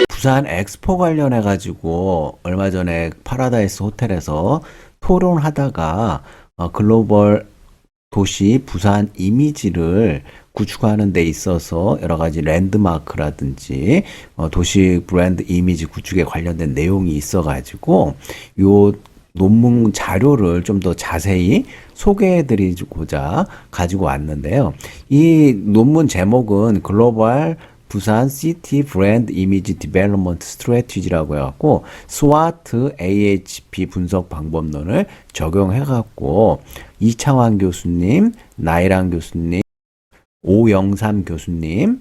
부산 엑스포 관련해 가지고 얼마 전에 파라다이스 호텔에서 토론하다가 글로벌 도시 부산 이미지를 구축하는 데 있어서 여러 가지 랜드마크라든지 도시 브랜드 이미지 구축에 관련된 내용이 있어 가지고 요 논문 자료를 좀 더 자세히 소개해 드리고자 가지고 왔는데요. 이 논문 제목은 글로벌 부산 시티 브랜드 이미지 디벨롭먼트 스트래티지라고 해갖고 스와트 AHP 분석 방법론을 적용해갖고 이창환 교수님, 나이랑 교수님, 오영삼 교수님,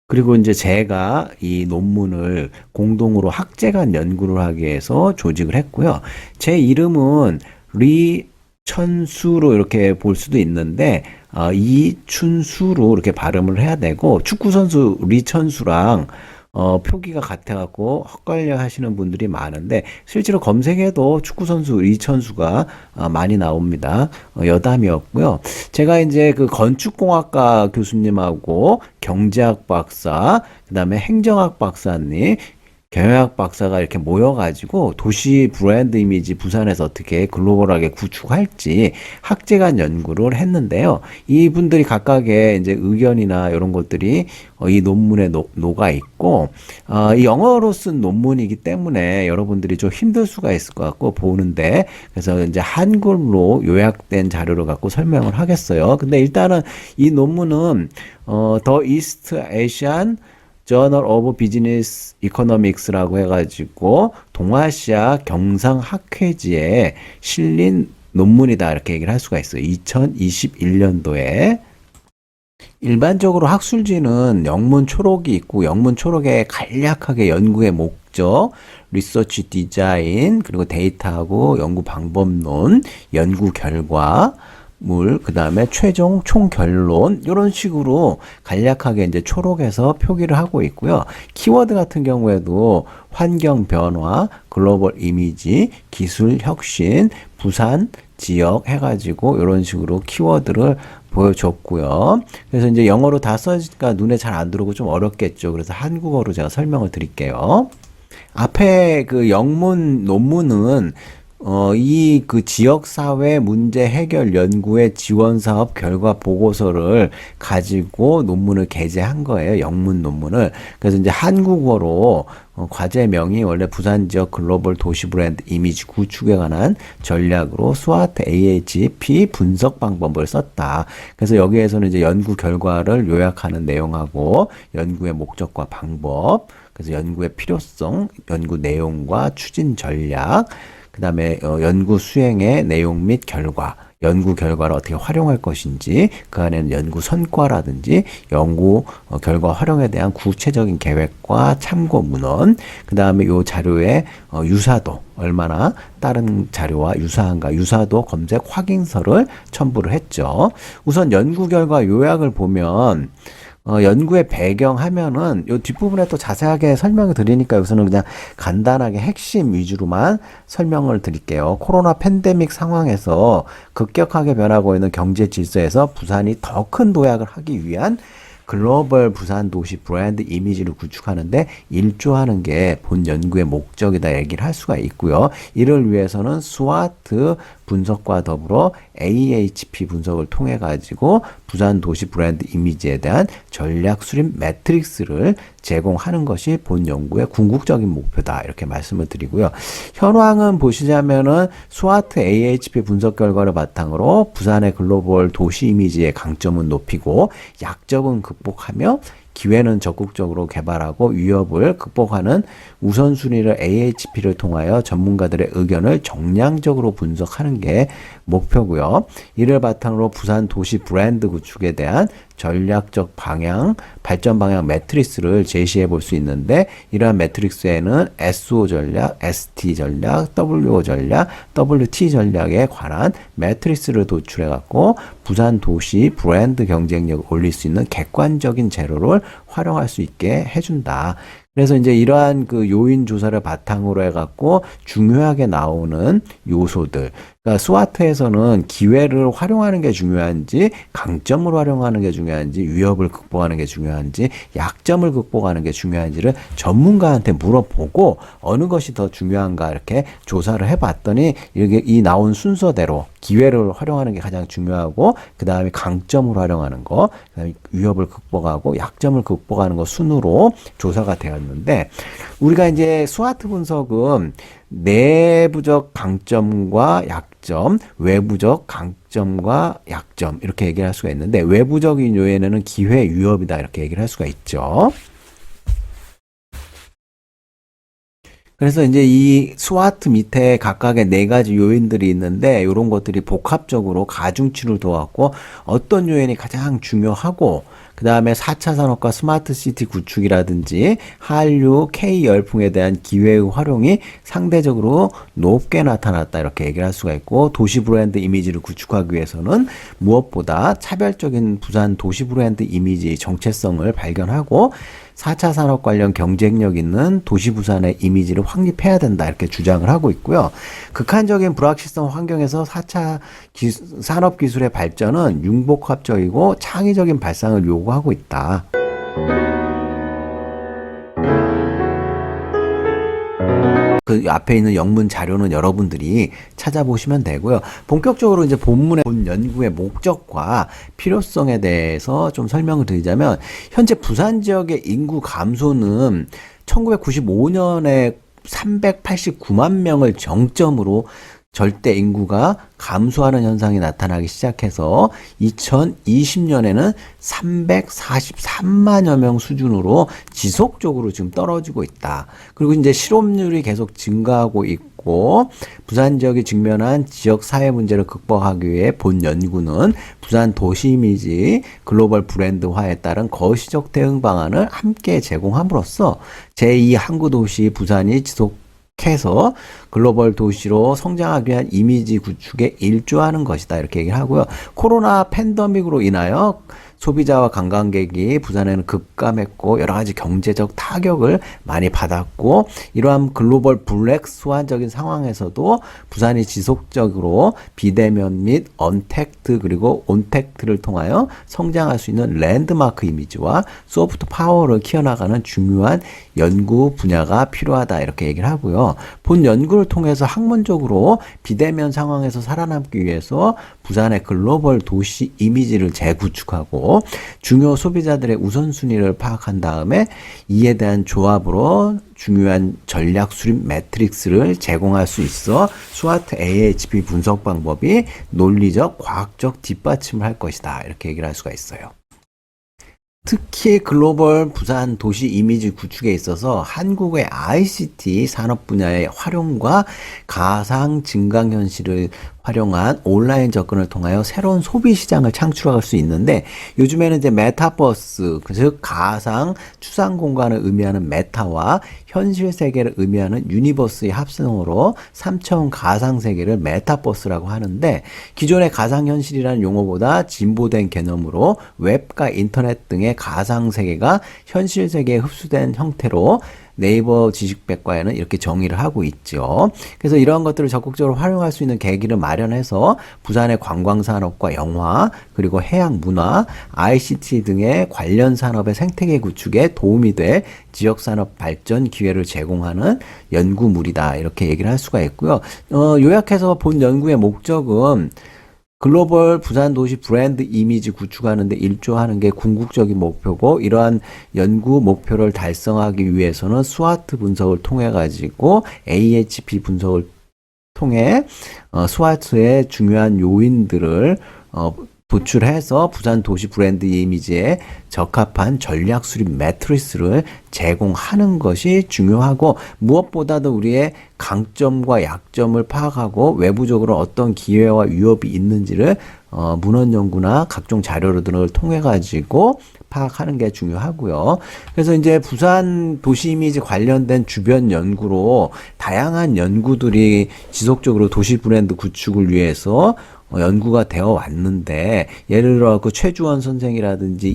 그리고 이제 제가 이 논문을 공동으로 학제간 연구를 하기 위해서 조직을 했고요. 제 이름은 리천수로 이렇게 볼 수도 있는데 이춘수로 이렇게 발음을 해야 되고 축구선수 리천수랑 표기가 같아갖고 헛갈려 하시는 분들이 많은데 실제로 검색해도 축구선수 리천수가 많이 나옵니다. 여담이었고요. 제가 이제 그 건축공학과 교수님하고 경제학 박사, 그 다음에 행정학 박사님, 경영학 박사가 이렇게 모여가지고 도시 브랜드 이미지 부산에서 어떻게 글로벌하게 구축할지 학제간 연구를 했는데요. 이분들이 각각의 이제 의견이나 이런 것들이 이 논문에 녹아 있고, 이 영어로 쓴 논문이기 때문에 여러분들이 좀 힘들 수가 있을 것 같고 보는데, 그래서 이제 한글로 요약된 자료를 갖고 설명을 하겠어요. 근데 일단은 이 논문은 더 이스트 아시안 저널 오브 비즈니스 이코노믹스라고 해가지고 동아시아 경상학회지에 실린 논문이다 이렇게 얘기를 할 수가 있어요. 2021년도에 일반적으로 학술지는 영문 초록이 있고 영문 초록에 간략하게 연구의 목적, 리서치 디자인, 그리고 데이터하고 연구 방법론, 연구 결과 그 다음에 최종 총결론 이런 식으로 간략하게 이제 초록에서 표기를 하고 있고요. 키워드 같은 경우에도 환경 변화, 글로벌 이미지, 기술 혁신, 부산 지역 해가지고 이런 식으로 키워드를 보여줬고요. 그래서 이제 영어로 다 써지니까 눈에 잘 안 들어오고 좀 어렵겠죠. 그래서 한국어로 제가 설명을 드릴게요. 앞에 그 영문 논문은 이 그 지역사회 문제 해결 연구의 지원사업 결과 보고서를 가지고 논문을 게재한 거예요. 영문 논문을. 그래서 이제 한국어로 과제명이 원래 부산 지역 글로벌 도시 브랜드 이미지 구축에 관한 전략으로 스와트 AHP 분석 방법을 썼다. 그래서 여기에서는 이제 연구 결과를 요약하는 내용하고 연구의 목적과 방법, 그래서 연구의 필요성, 연구 내용과 추진 전략, 그 다음에 연구 수행의 내용 및 결과, 연구 결과를 어떻게 활용할 것인지, 그 안에는 연구 성과라든지 연구 결과 활용에 대한 구체적인 계획과 참고 문헌, 그 다음에 이 자료의 유사도, 얼마나 다른 자료와 유사한가, 유사도 검색 확인서를 첨부를 했죠. 우선 연구 결과 요약을 보면 연구의 배경 하면은 요 뒷부분에 또 자세하게 설명을 드리니까 여기서는 그냥 간단하게 핵심 위주로만 설명을 드릴게요. 코로나 팬데믹 상황에서 급격하게 변하고 있는 경제 질서에서 부산이 더 큰 도약을 하기 위한 글로벌 부산 도시 브랜드 이미지를 구축하는데 일조하는 게 본 연구의 목적이다 얘기를 할 수가 있고요. 이를 위해서는 스와트 분석과 더불어 AHP 분석을 통해 가지고 부산 도시 브랜드 이미지에 대한 전략 수립 매트릭스를 제공하는 것이 본 연구의 궁극적인 목표다 이렇게 말씀을 드리고요. 현황은 보시자면은 스와트 AHP 분석 결과를 바탕으로 부산의 글로벌 도시 이미지의 강점은 높이고 약점은 극복하며 기회는 적극적으로 개발하고 위협을 극복하는 우선순위를 AHP를 통하여 전문가들의 의견을 정량적으로 분석하는 게 목표고요. 이를 바탕으로 부산 도시 브랜드 구축에 대한 전략적 방향, 발전 방향 매트릭스를 제시해 볼 수 있는데 이러한 매트릭스에는 SO 전략, ST 전략, WO 전략, WT 전략에 관한 매트릭스를 도출해 갖고 부산 도시 브랜드 경쟁력을 올릴 수 있는 객관적인 재료를 활용할 수 있게 해준다. 그래서 이제 이러한 그 요인 조사를 바탕으로 해갖고 중요하게 나오는 요소들, 그러니까 스와트에서는 기회를 활용하는 게 중요한지, 강점을 활용하는 게 중요한지, 위협을 극복하는 게 중요한지, 약점을 극복하는 게 중요한지를 전문가한테 물어보고 어느 것이 더 중요한가 이렇게 조사를 해봤더니 이게 이 나온 순서대로 기회를 활용하는 게 가장 중요하고, 그 다음에 강점을 활용하는 거, 그다음에 위협을 극복하고 약점을 극복하는 거 순으로 조사가 되었는데, 우리가 이제 스와트 분석은 내부적 강점과 약점, 외부적 강점과 약점 이렇게 얘기를 할 수가 있는데, 외부적인 요인에는 기회, 위협이다 이렇게 얘기를 할 수가 있죠. 그래서 이제 이 스와트 밑에 각각의 네 가지 요인들이 있는데, 이런 것들이 복합적으로 가중치를 도왔고, 어떤 요인이 가장 중요하고, 그 다음에 4차 산업과 스마트 시티 구축이라든지 한류, K 열풍에 대한 기회의 활용이 상대적으로 높게 나타났다 이렇게 얘기를 할 수가 있고, 도시 브랜드 이미지를 구축하기 위해서는 무엇보다 차별적인 부산 도시 브랜드 이미지 정체성을 발견하고 4차 산업 관련 경쟁력 있는 도시 부산의 이미지를 확립해야 된다 이렇게 주장을 하고 있고요. 극한적인 불확실성 환경에서 4차 산업 기술의 발전은 융복합적이고 창의적인 발상을 요구하고 있다. 그 앞에 있는 영문 자료는 여러분들이 찾아보시면 되고요. 본격적으로 이제 본문의 본 연구의 목적과 필요성에 대해서 좀 설명을 드리자면, 현재 부산 지역의 인구 감소는 1995년에 389만 명을 정점으로 절대 인구가 감소하는 현상이 나타나기 시작해서 2020년에는 343만여 명 수준으로 지속적으로 지금 떨어지고 있다. 그리고 이제 실업률이 계속 증가하고 있고, 부산 지역이 직면한 지역 사회 문제를 극복하기 위해 본 연구는 부산 도시 이미지 글로벌 브랜드화에 따른 거시적 대응 방안을 함께 제공함으로써 제2 항구 도시 부산이 해서 글로벌 도시로 성장하기 위한 이미지 구축에 일조하는 것이다 이렇게 얘기를 하고요. 코로나 팬데믹으로 인하여 소비자와 관광객이 부산에는 급감했고 여러 가지 경제적 타격을 많이 받았고, 이러한 글로벌 블랙스완적인 상황에서도 부산이 지속적으로 비대면 및 언택트 그리고 온택트를 통하여 성장할 수 있는 랜드마크 이미지와 소프트 파워를 키워나가는 중요한 연구 분야가 필요하다 이렇게 얘기를 하고요. 본 연구를 통해서 학문적으로 비대면 상황에서 살아남기 위해서 부산의 글로벌 도시 이미지를 재구축하고 중요 소비자들의 우선순위를 파악한 다음에 이에 대한 조합으로 중요한 전략 수립 매트릭스를 제공할 수 있어 스와트 AHP 분석 방법이 논리적, 과학적 뒷받침을 할 것이다 이렇게 얘기를 할 수가 있어요. 특히 글로벌 부산 도시 이미지 구축에 있어서 한국의 ICT 산업 분야의 활용과 가상 증강현실을 활용한 온라인 접근을 통하여 새로운 소비 시장을 창출할 수 있는데, 요즘에는 이제 메타버스, 즉 가상 추상 공간을 의미하는 메타와 현실 세계를 의미하는 유니버스의 합성어로 3차원 가상 세계를 메타버스라고 하는데, 기존의 가상 현실이라는 용어보다 진보된 개념으로 웹과 인터넷 등의 가상 세계가 현실 세계에 흡수된 형태로 네이버 지식백과에는 이렇게 정의를 하고 있죠. 그래서 이러한 것들을 적극적으로 활용할 수 있는 계기를 마련해서 부산의 관광산업과 영화, 그리고 해양 문화, ICT 등의 관련 산업의 생태계 구축에 도움이 돼 지역산업 발전 기회를 제공하는 연구물이다 이렇게 얘기를 할 수가 있고요. 요약해서 본 연구의 목적은 글로벌 부산 도시 브랜드 이미지 구축하는 데 일조하는 게 궁극적인 목표고, 이러한 연구 목표를 달성하기 위해서는 스와트 분석을 통해 가지고 AHP 분석을 통해 스와트의 중요한 요인들을 도출해서 부산 도시 브랜드 이미지에 적합한 전략 수립 매트리스를 제공하는 것이 중요하고, 무엇보다도 우리의 강점과 약점을 파악하고 외부적으로 어떤 기회와 위협이 있는지를 문헌 연구나 각종 자료들을 통해 가지고 파악하는 게 중요하고요. 그래서 이제 부산 도시 이미지 관련된 주변 연구로 다양한 연구들이 지속적으로 도시 브랜드 구축을 위해서 연구가 되어 왔는데, 예를 들어 그 최주원 선생이라든지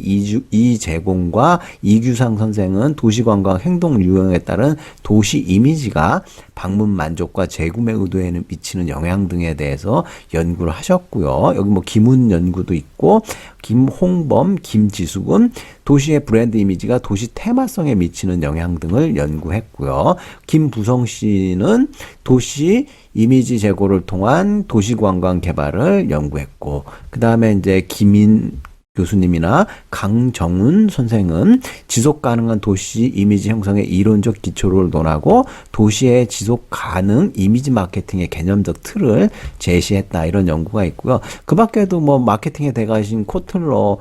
이재공과 이규상 선생은 도시관광 행동 유형에 따른 도시 이미지가 방문 만족과 재구매 의도에 미치는 영향 등에 대해서 연구를 하셨고요. 여기 뭐 김훈 연구도 있고, 김홍범, 김지숙은 도시의 브랜드 이미지가 도시 테마성에 미치는 영향 등을 연구했고요. 김부성 씨는 도시 이미지 제고를 통한 도시관광 개발을 연구했고, 그 다음에 이제 김인 교수님이나 강정훈 선생은 지속 가능한 도시 이미지 형성의 이론적 기초를 논하고 도시의 지속 가능 이미지 마케팅의 개념적 틀을 제시했다. 이런 연구가 있고요. 그 밖에도 뭐 마케팅에 대가신 코틀러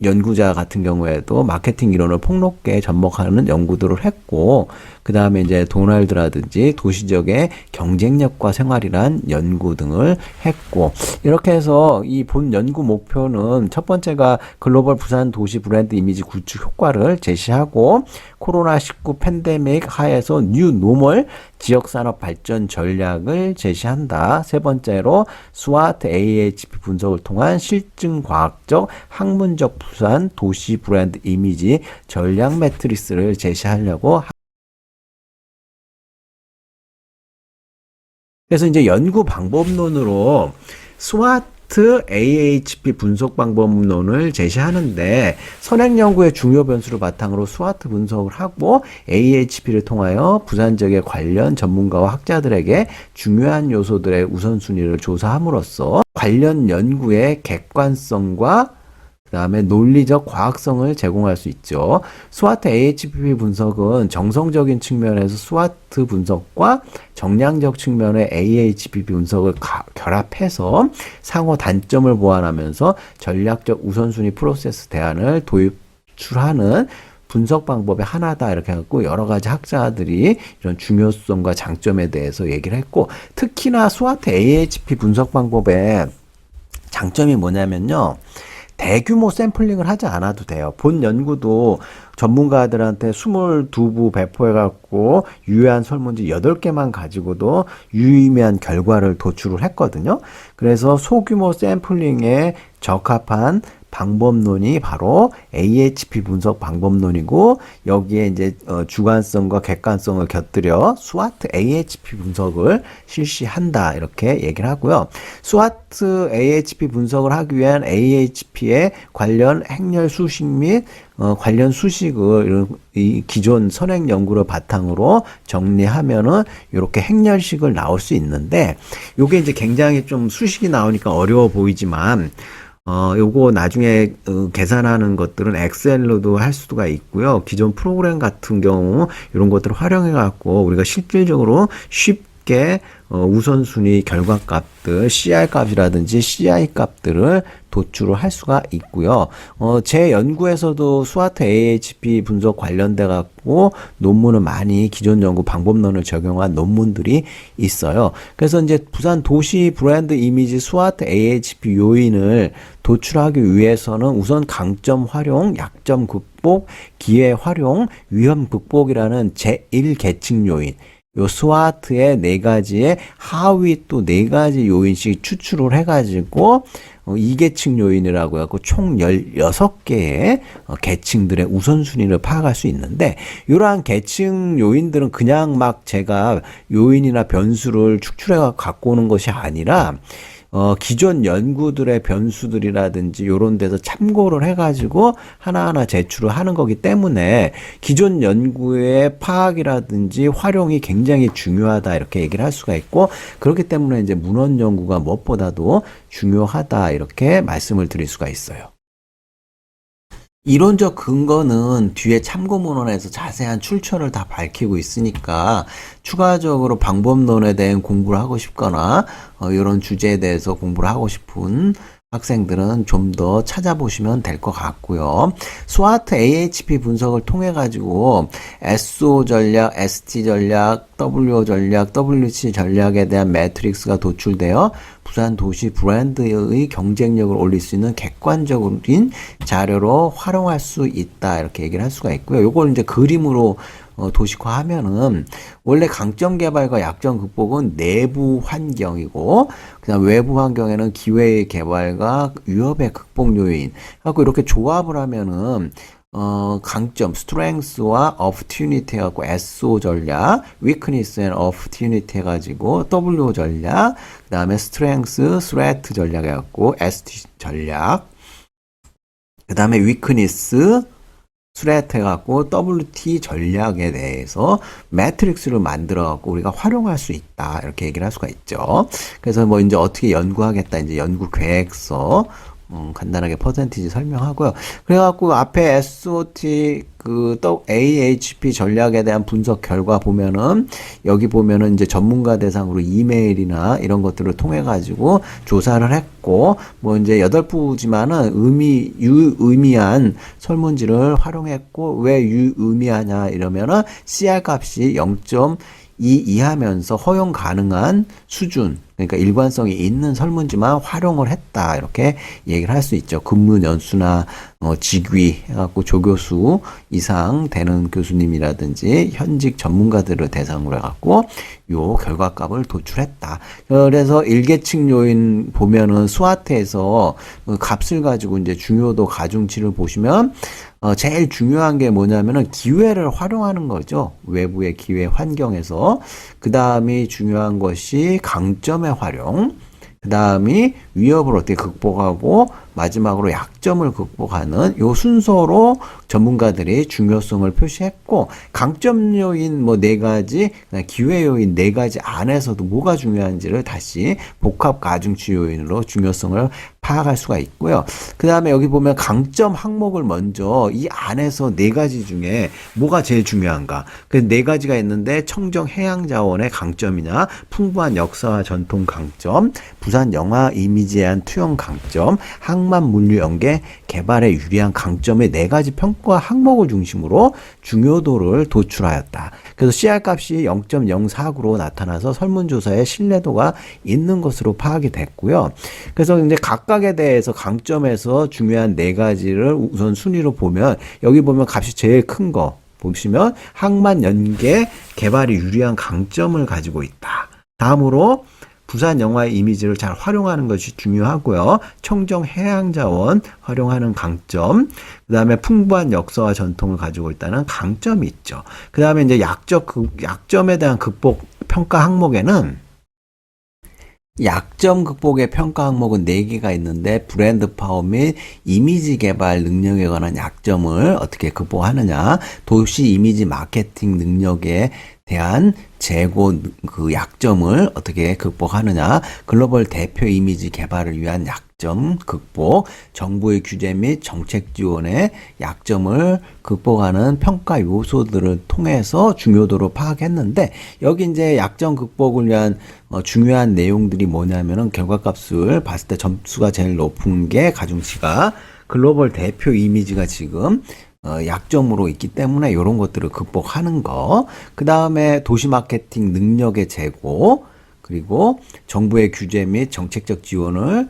연구자 같은 경우에도 마케팅 이론을 폭넓게 접목하는 연구들을 했고, 그 다음에 이제 도널드라든지 도시적의 경쟁력과 생활이란 연구 등을 했고, 이렇게 해서 이 본 연구 목표는 첫 번째가 글로벌 부산 도시 브랜드 이미지 구축 효과를 제시하고, 코로나19 팬데믹 하에서 뉴 노멀 지역산업 발전 전략을 제시한다. 세 번째로 스와트 AHP 분석을 통한 실증 과학적 학문적 부산 도시 브랜드 이미지 전략 매트리스를 제시하려고. 그래서 이제 연구 방법론으로 스와트 AHP 분석 방법론을 제시하는데, 선행 연구의 중요 변수를 바탕으로 스와트 분석을 하고 AHP를 통하여 부산 지역의 관련 전문가와 학자들에게 중요한 요소들의 우선순위를 조사함으로써 관련 연구의 객관성과 그 다음에 논리적 과학성을 제공할 수 있죠. 스와트 AHP 분석은 정성적인 측면에서 스와트 분석과 정량적 측면의 AHP 분석을 결합해서 상호 단점을 보완하면서 전략적 우선순위 프로세스 대안을 도입출하는 분석 방법의 하나다. 이렇게 해갖고 여러 가지 학자들이 이런 중요성과 장점에 대해서 얘기를 했고, 특히나 스와트 AHP 분석 방법의 장점이 뭐냐면요, 대규모 샘플링을 하지 않아도 돼요. 본 연구도 전문가들한테 22부 배포해갖고 유효한 설문지 8개만 가지고도 유의미한 결과를 도출을 했거든요. 그래서 소규모 샘플링에 적합한 방법론이 바로 AHP 분석 방법론이고, 여기에 이제 주관성과 객관성을 곁들여 스와트 AHP 분석을 실시한다. 이렇게 얘기를 하고요. 스와트 AHP 분석을 하기 위한 AHP의 관련 행렬 수식 및 관련 수식을 이 기존 선행 연구를 바탕으로 정리하면은 이렇게 행렬식을 나올 수 있는데, 요게 이제 굉장히 좀 수식이 나오니까 어려워 보이지만, 요거 나중에 계산하는 것들은 엑셀로도 할 수가 있고요. 기존 프로그램 같은 경우 이런 것들을 활용해 갖고 우리가 실질적으로 쉽게 우선순위 결과값들, CR 값이라든지 CI 값들을 도출을 할 수가 있고요. 제 연구에서도 스와트 AHP 분석 관련돼 갖고 논문을 많이 기존 연구 방법론을 적용한 논문들이 있어요. 그래서 이제 부산 도시 브랜드 이미지 스와트 AHP 요인을 도출하기 위해서는 우선 강점 활용, 약점 극복, 기회 활용, 위험 극복이라는 제1계층 요인, 요 스와트의 4가지의 하위 또 4가지 요인씩 추출을 해가지고 2계층 요인이라고 해갖고 총 16개의 계층들의 우선순위를 파악할 수 있는데, 이러한 계층 요인들은 그냥 막 제가 요인이나 변수를 추출해 갖고 오는 것이 아니라 기존 연구들의 변수들이라든지 요런 데서 참고를 해가지고 하나하나 제출을 하는 거기 때문에 기존 연구의 파악이라든지 활용이 굉장히 중요하다. 이렇게 얘기를 할 수가 있고, 그렇기 때문에 이제 문헌 연구가 무엇보다도 중요하다. 이렇게 말씀을 드릴 수가 있어요. 이론적 근거는 뒤에 참고문헌에서 자세한 출처를 다 밝히고 있으니까 추가적으로 방법론에 대한 공부를 하고 싶거나 이런 주제에 대해서 공부를 하고 싶은 학생들은 좀 더 찾아보시면 될 것 같고요. 스와트 AHP 분석을 통해 가지고 SO 전략, ST 전략, WO 전략, WC 전략에 대한 매트릭스가 도출되어 부산 도시 브랜드의 경쟁력을 올릴 수 있는 객관적인 자료로 활용할 수 있다. 이렇게 얘기를 할 수가 있고요. 요걸 이제 그림으로 도식화하면은 원래 강점 개발과 약점 극복은 내부 환경이고, 그다음 외부 환경에는 기회의 개발과 위협의 극복 요인 하고 이렇게 조합을 하면은 강점, strength와 opportunity 해갖고 SO 전략, weakness and opportunity 해가지고 WO 전략, 그 다음에 strength, threat 전략 해갖고 ST 전략, 그 다음에 weakness, threat 해갖고 WT 전략에 대해서 매트릭스를 만들어갖고 우리가 활용할 수 있다. 이렇게 얘기를 할 수가 있죠. 그래서 뭐 이제 어떻게 연구하겠다. 이제 연구 계획서, 간단하게 퍼센티지 설명하고요. 그래갖고 앞에 SOT 또 AHP 전략에 대한 분석 결과 보면은 여기 보면은 이제 전문가 대상으로 이메일이나 이런 것들을 통해 가지고 조사를 했고 뭐 이제 8부지만은 유의미한 설문지를 활용했고 왜 유의미하냐 이러면은 CR 값이 0.2 이하면서 허용 가능한 수준 그러니까 일관성이 있는 설문지만 활용을 했다 이렇게 얘기를 할 수 있죠. 근무 연수나 직위 해갖고 조교수 이상 되는 교수님이라든지 현직 전문가들을 대상으로 해갖고 요 결과값을 도출했다. 그래서 일계층 요인 보면은 스와트에서 값을 가지고 이제 중요도 가중치를 보시면 제일 중요한 게 뭐냐면은 기회를 활용하는 거죠. 외부의 기회 환경에서. 그 다음이 중요한 것이 강점의 활용. 그 다음이 위협을 어떻게 극복하고 마지막으로 약점을 극복하는 요 순서로 전문가들이 중요성을 표시했고 강점 요인 뭐 4가지 기회 요인 4가지 안에서도 뭐가 중요한지를 다시 복합 가중치 요인으로 중요성을 파악할 수가 있고요. 그 다음에 여기 보면 강점 항목을 먼저 이 안에서 4가지 중에 뭐가 제일 중요한가 그 4가지가 있는데 청정 해양자원의 강점이냐 풍부한 역사와 전통 강점 부산 영화 이미지에 대한 투영 강점 항만 물류 연계 개발에 유리한 강점의 4가지 평가 항목을 중심으로 중요도를 도출하였다. 그래서 CR 값이 0.049로 나타나서 설문조사의 신뢰도가 있는 것으로 파악이 됐고요. 그래서 이제 각각에 대해서 강점에서 중요한 4가지를 우선 순위로 보면 여기 보면 값이 제일 큰 거 보시면 항만 연계 개발이 유리한 강점을 가지고 있다. 다음으로 부산 영화의 이미지를 잘 활용하는 것이 중요하고요. 청정 해양자원 활용하는 강점, 그 다음에 풍부한 역사와 전통을 가지고 있다는 강점이 있죠. 그 다음에 이제 약점에 대한 극복 평가 항목에는 약점 극복의 평가 항목은 4개가 있는데 브랜드 파워 및 이미지 개발 능력에 관한 약점을 어떻게 극복하느냐, 도시 이미지 마케팅 능력에 대한 재고 그 약점을 어떻게 극복하느냐, 글로벌 대표 이미지 개발을 위한 약점 극복, 정부의 규제 및 정책 지원의 약점을 극복하는 평가 요소들을 통해서 중요도를 파악했는데 여기 이제 약점 극복을 위한 중요한 내용들이 뭐냐면은 결과값을 봤을 때 점수가 제일 높은 게 가중치가 글로벌 대표 이미지가 지금 약점으로 있기 때문에 이런 것들을 극복하는 거. 그 다음에 도시 마케팅 능력의 제고, 그리고 정부의 규제 및 정책적 지원을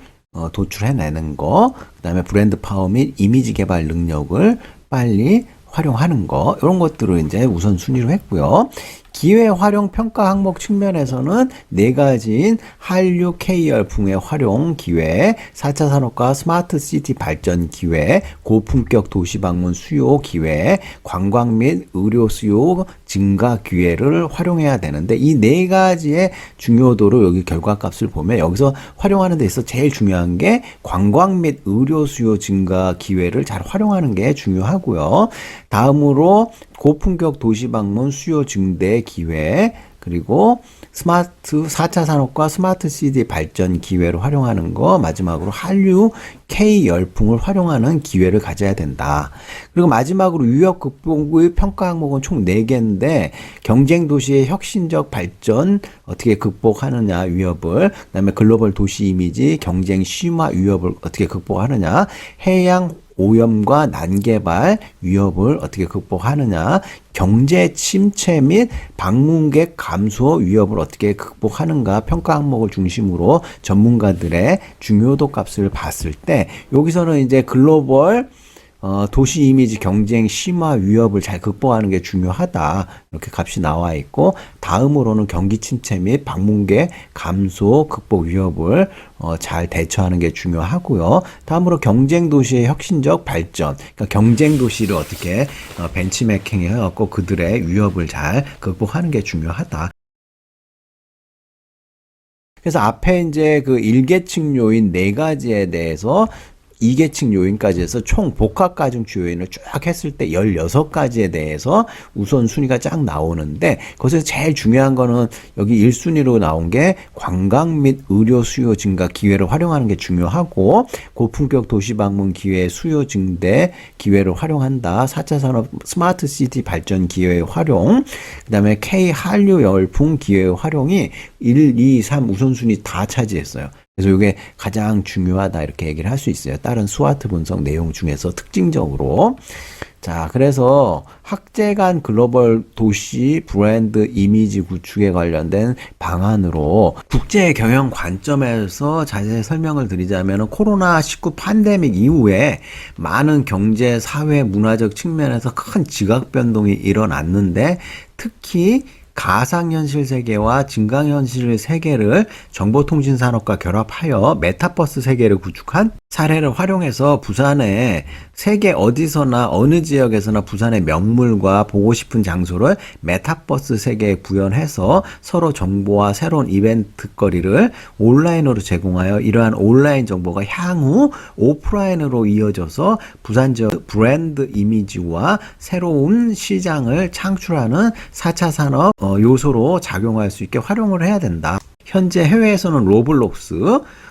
도출해내는 거. 그 다음에 브랜드 파워 및 이미지 개발 능력을 빨리 활용하는 거. 이런 것들을 이제 우선순위로 했고요. 기회 활용 평가 항목 측면에서는 4가지인 한류 K 열풍의 활용 기회, 4차 산업과 스마트 시티 발전 기회, 고품격 도시 방문 수요 기회, 관광 및 의료 수요 증가 기회를 활용해야 되는데 이 4가지의 중요도를 여기 결과값을 보면 여기서 활용하는 데 있어 제일 중요한 게 관광 및 의료 수요 증가 기회를 잘 활용하는 게 중요하고요. 다음으로 고품격 도시 방문 수요 증대 기회, 그리고 스마트 4차 산업과 스마트 시티 발전 기회를 활용하는 거, 마지막으로 한류 K 열풍을 활용하는 기회를 가져야 된다. 그리고 마지막으로 위협 극복의 평가 항목은 총 4개인데 경쟁 도시의 혁신적 발전 어떻게 극복하느냐 위협을, 그다음에 글로벌 도시 이미지 경쟁 심화 위협을 어떻게 극복하느냐, 해양 오염과 난개발 위협을 어떻게 극복하느냐, 경제 침체 및 방문객 감소 위협을 어떻게 극복하는가 평가 항목을 중심으로 전문가들의 중요도 값을 봤을 때 여기서는 이제 글로벌 도시 이미지 경쟁 심화 위협을 잘 극복하는 게 중요하다. 이렇게 값이 나와 있고, 다음으로는 경기 침체 및 방문객 감소 극복 위협을 잘 대처하는 게 중요하고요. 다음으로 경쟁 도시의 혁신적 발전. 그러니까 경쟁 도시를 어떻게 벤치마킹 해갖고 그들의 위협을 잘 극복하는 게 중요하다. 그래서 앞에 이제 그 1계층 요인 4가지에 대해서 2계층 요인까지 해서 총 복합 가중치 요인을 쫙 했을 때 16가지에 대해서 우선순위가 쫙 나오는데, 거기서 제일 중요한 거는 여기 1순위로 나온 게 관광 및 의료 수요 증가 기회를 활용하는 게 중요하고, 고품격 도시 방문 기회 수요 증대 기회를 활용한다. 4차 산업 스마트 시티 발전 기회의 활용, 그 다음에 K 한류 열풍 기회의 활용이 1, 2, 3 우선순위 다 차지했어요. 그래서 이게 가장 중요하다 이렇게 얘기를 할 수 있어요. 다른 스와트 분석 내용 중에서 특징적으로. 자, 그래서 학제 간 글로벌 도시 브랜드 이미지 구축에 관련된 방안으로 국제 경영 관점에서 자세히 설명을 드리자면, 코로나19 팬데믹 이후에 많은 경제, 사회, 문화적 측면에서 큰 지각 변동이 일어났는데, 특히 가상현실 세계와 증강현실 세계를 정보통신산업과 결합하여 메타버스 세계를 구축한 사례를 활용해서 부산의 세계 어디서나 어느 지역에서나 부산의 명물과 보고 싶은 장소를 메타버스 세계에 구현해서 서로 정보와 새로운 이벤트거리를 온라인으로 제공하여 이러한 온라인 정보가 향후 오프라인으로 이어져서 부산 지역 브랜드 이미지와 새로운 시장을 창출하는 4차 산업 요소로 작용할 수 있게 활용을 해야 된다. 현재 해외에서는 로블록스,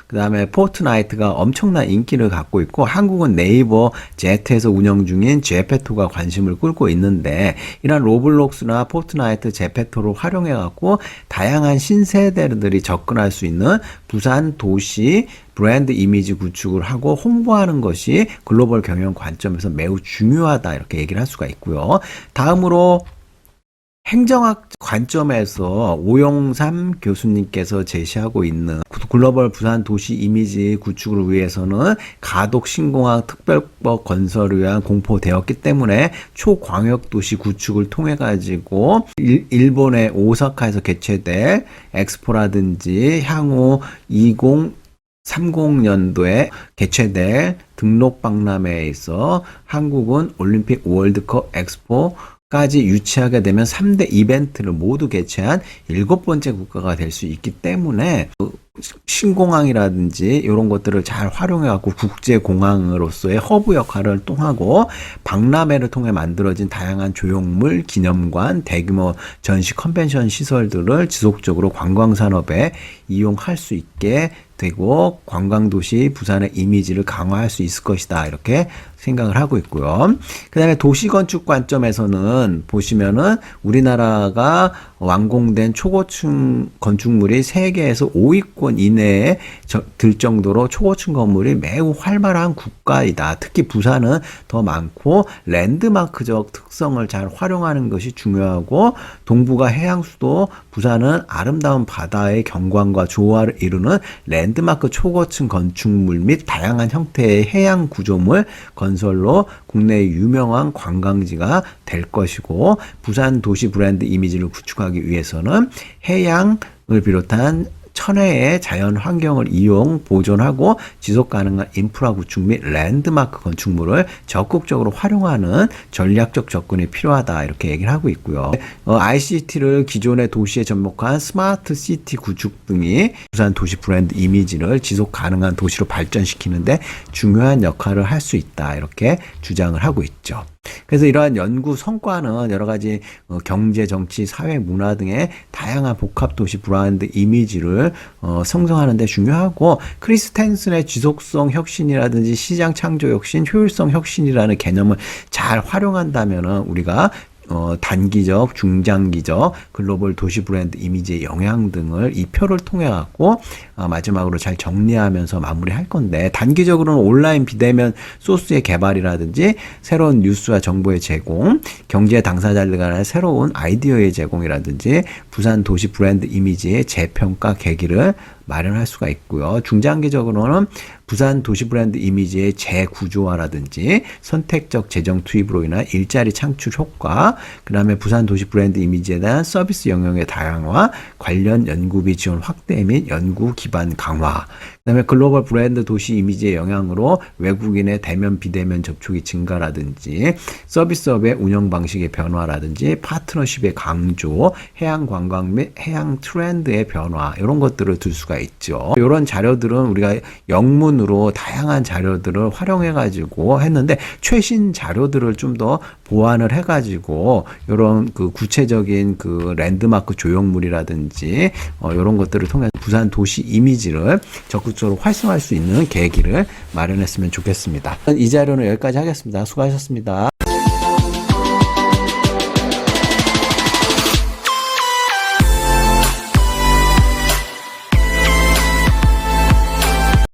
그 다음에 포트나이트가 엄청난 인기를 갖고 있고, 한국은 네이버 제트에서 운영 중인 제페토가 관심을 끌고 있는데, 이런 로블록스나 포트나이트, 제페토를 활용해 갖고 다양한 신세대들이 접근할 수 있는 부산 도시 브랜드 이미지 구축을 하고 홍보하는 것이 글로벌 경영 관점에서 매우 중요하다 이렇게 얘기를 할 수가 있고요. 다음으로 행정학 관점에서 오영삼 교수님께서 제시하고 있는 글로벌 부산 도시 이미지 구축을 위해서는 가독 신공항 특별법 건설을 위한 공포되었기 때문에 초광역도시 구축을 통해 가지고 일본의 오사카에서 개최될 엑스포라든지 향후 2030년도에 개최될 등록박람회에서 한국은 올림픽 월드컵 엑스포 까지 유치하게 되면 3대 이벤트를 모두 개최한 7번째 국가가 될 수 있기 때문에 신공항이라든지 이런 것들을 잘 활용해갖고 국제공항으로서의 허브 역할을 통하고, 박람회를 통해 만들어진 다양한 조형물, 기념관, 대규모 전시 컨벤션 시설들을 지속적으로 관광산업에 이용할 수 있게 되고, 관광도시 부산의 이미지를 강화할 수 있을 것이다 이렇게 생각을 하고 있고요. 그 다음에 도시건축 관점에서는 보시면은 우리나라가 완공된 초고층 건축물이 세계에서 5위권 이내에 들 정도로 초고층 건물이 매우 활발한 국가이다. 특히 부산은 더 많고 랜드마크적 특성을 잘 활용하는 것이 중요하고, 동부가 해양수도 부산은 아름다운 바다의 경관과 조화를 이루는 랜드마크 초고층 건축물 및 다양한 형태의 해양 구조물 건설로 국내의 유명한 관광지가 될 것이고, 부산 도시 브랜드 이미지를 구축하기 위해서는 해양을 비롯한 천혜의 자연 환경을 이용, 보존하고 지속 가능한 인프라 구축 및 랜드마크 건축물을 적극적으로 활용하는 전략적 접근이 필요하다 이렇게 얘기를 하고 있고요. ICT를 기존의 도시에 접목한 스마트 시티 구축 등이 부산 도시 브랜드 이미지를 지속 가능한 도시로 발전시키는데 중요한 역할을 할 수 있다 이렇게 주장을 하고 있죠. 그래서 이러한 연구 성과는 여러 가지 경제, 정치, 사회, 문화 등의 다양한 복합도시 브랜드 이미지를 형성하는 데 중요하고, 크리스텐슨의 지속성 혁신이라든지 시장 창조 혁신, 효율성 혁신이라는 개념을 잘 활용한다면 우리가 단기적, 중장기적 글로벌 도시 브랜드 이미지의 영향 등을 이 표를 통해 갖고 마지막으로 잘 정리하면서 마무리할 건데, 단기적으로는 온라인 비대면 소스의 개발이라든지 새로운 뉴스와 정보의 제공, 경제 당사자들 간의 새로운 아이디어의 제공이라든지 부산 도시 브랜드 이미지의 재평가 계기를 마련할 수가 있고요. 중장기적으로는 부산 도시 브랜드 이미지의 재구조화라든지 선택적 재정 투입으로 인한 일자리 창출 효과, 그 다음에 부산 도시 브랜드 이미지에 대한 서비스 영역의 다양화, 관련 연구비 지원 확대 및 연구 기반 강화, 그 다음에 글로벌 브랜드 도시 이미지의 영향으로 외국인의 대면 비대면 접촉이 증가라든지 서비스업의 운영 방식의 변화라든지 파트너십의 강조, 해양 관광 및 해양 트렌드의 변화, 이런 것들을 들 수가 있죠. 이런 자료들은 우리가 영문으로 다양한 자료들을 활용해 가지고 했는데, 최신 자료들을 좀 더 보완을 해 가지고 이런 그 구체적인 그 랜드마크 조형물이라든지 이런 것들을 통해 부산 도시 이미지를 적극적으로 활성화할 수 있는 계기를 마련했으면 좋겠습니다. 이 자료는 여기까지 하겠습니다. 수고하셨습니다.